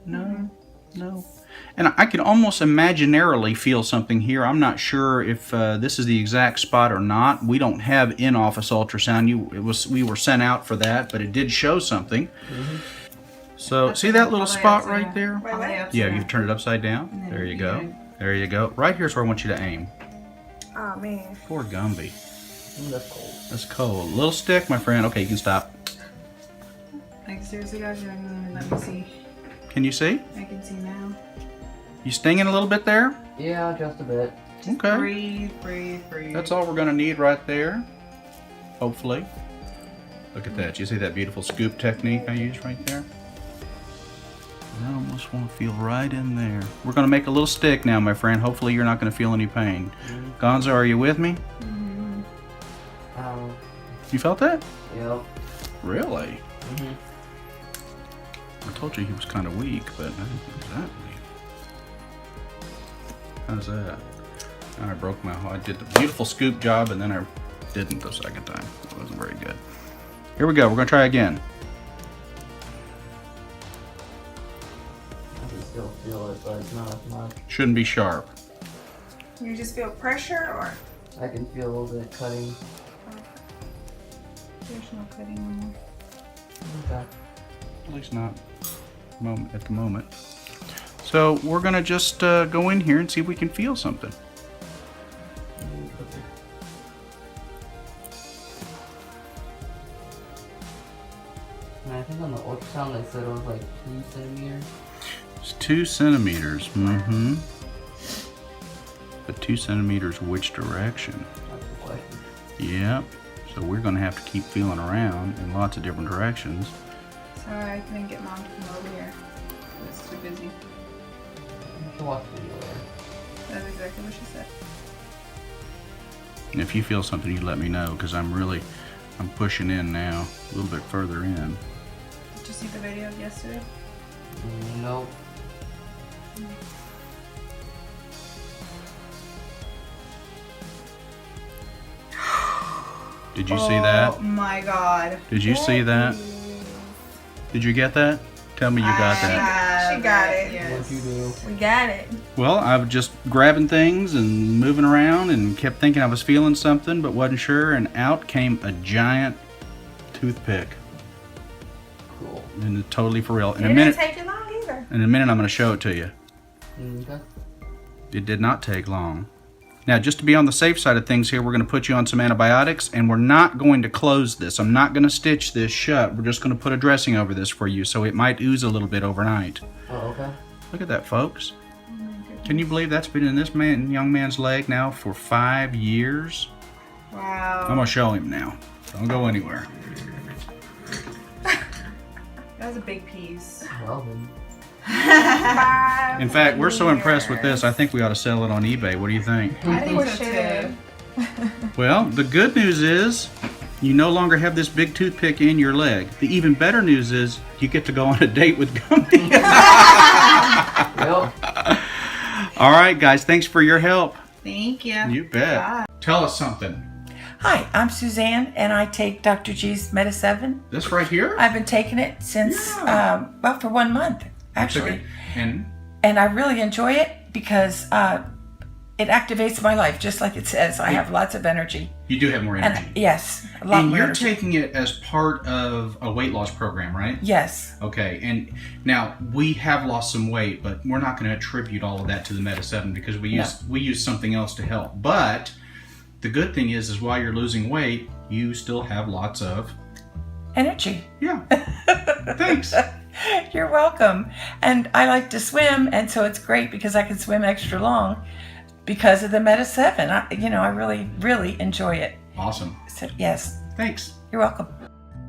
No, no. And I can almost imaginarily feel something here. I'm not sure if this is the exact spot or not. We don't have in-office ultrasound. We were sent out for that, but it did show something. So see that little spot right there? Yeah, you've turned it upside down. There you go. There you go. Right here's where I want you to aim. Oh man. Poor Gumby. That's cold. That's cold. Little stick, my friend. Okay, you can stop. Like seriously, guys, you're not even let me see. Can you see? I can see now. You stinging a little bit there? Yeah, just a bit. Okay. Breathe, breathe, breathe. That's all we're gonna need right there. Hopefully. Look at that. You see that beautiful scoop technique I used right there? I almost want to feel right in there. We're gonna make a little stick now, my friend. Hopefully you're not gonna feel any pain. Gonzo, are you with me? You felt that? Yep. Really? I told you he was kind of weak, but I didn't think he was that weak. How's that? I broke my I did the beautiful scoop job, and then I didn't the second time. It wasn't very good. Here we go. We're going to try again. I can still feel it, but not as much. Shouldn't be sharp. You just feel pressure, or I can feel a little bit cutting. There's no cutting anymore. Okay. At least not at the moment. So we're going to just go in here and see if we can feel something. And I think on the ultrasound they said it was like 2 centimeters. It's 2 centimeters. Mm-hmm. But 2 centimeters which direction? That's the question. Yep. So we're going to have to keep feeling around in lots of different directions. Sorry, I couldn't get Mom to come over here. I was too busy. You can watch the video later. That's exactly what she said. And if you feel something, you let me know, because I'm pushing in now, a little bit further in. Did you see the video of yesterday? Nope. Did you see that? Oh my god. Did you see that? Did you get that? Tell me you got that. She got it. Yes. What'd you do? we got it. Well, I was just grabbing things and moving around and kept thinking I was feeling something, but wasn't sure, and out came a giant toothpick. Cool. And it's totally for real. It didn't take you long either. In a minute, I'm going to show it to you. Okay. It did not take long. Now, just to be on the safe side of things here, we're going to put you on some antibiotics, and we're not going to close this. I'm not going to stitch this shut. We're just going to put a dressing over this for you, so it might ooze a little bit overnight. Oh, okay. Look at that, folks. Can you believe that's been in this young man's leg now for 5 years? Wow. I'm going to show him now. Don't go anywhere. That was a big piece. Well then. In fact, we're so impressed with this, I think we ought to sell it on eBay. What do you think? I think we so should. too. Well, the good news is you no longer have this big toothpick in your leg. The even better news is you get to go on a date with Gumby. Yep. All right, guys, thanks for your help. Thank you. You bet. Tell us something. Hi, I'm Suzanne, and I take Dr. G's Meta 7. This right here? I've been taking it since, well, for 1 month, actually. Okay. And And I really enjoy it because it activates my life, just like it says. I have lots of energy. you do have more energy. And yes, a lot And more you're energy. taking it as part of a weight loss program, right? Yes. Okay, and now we have lost some weight, but we're not going to attribute all of that to the Meta 7 because we use something else to help. But the good thing is while you're losing weight, you still have lots of Energy. yeah. Thanks. You're welcome. And I like to swim, and so it's great because I can swim extra long because of the Meta 7. I really, really enjoy it. Awesome. So, yes, Thanks. you're welcome.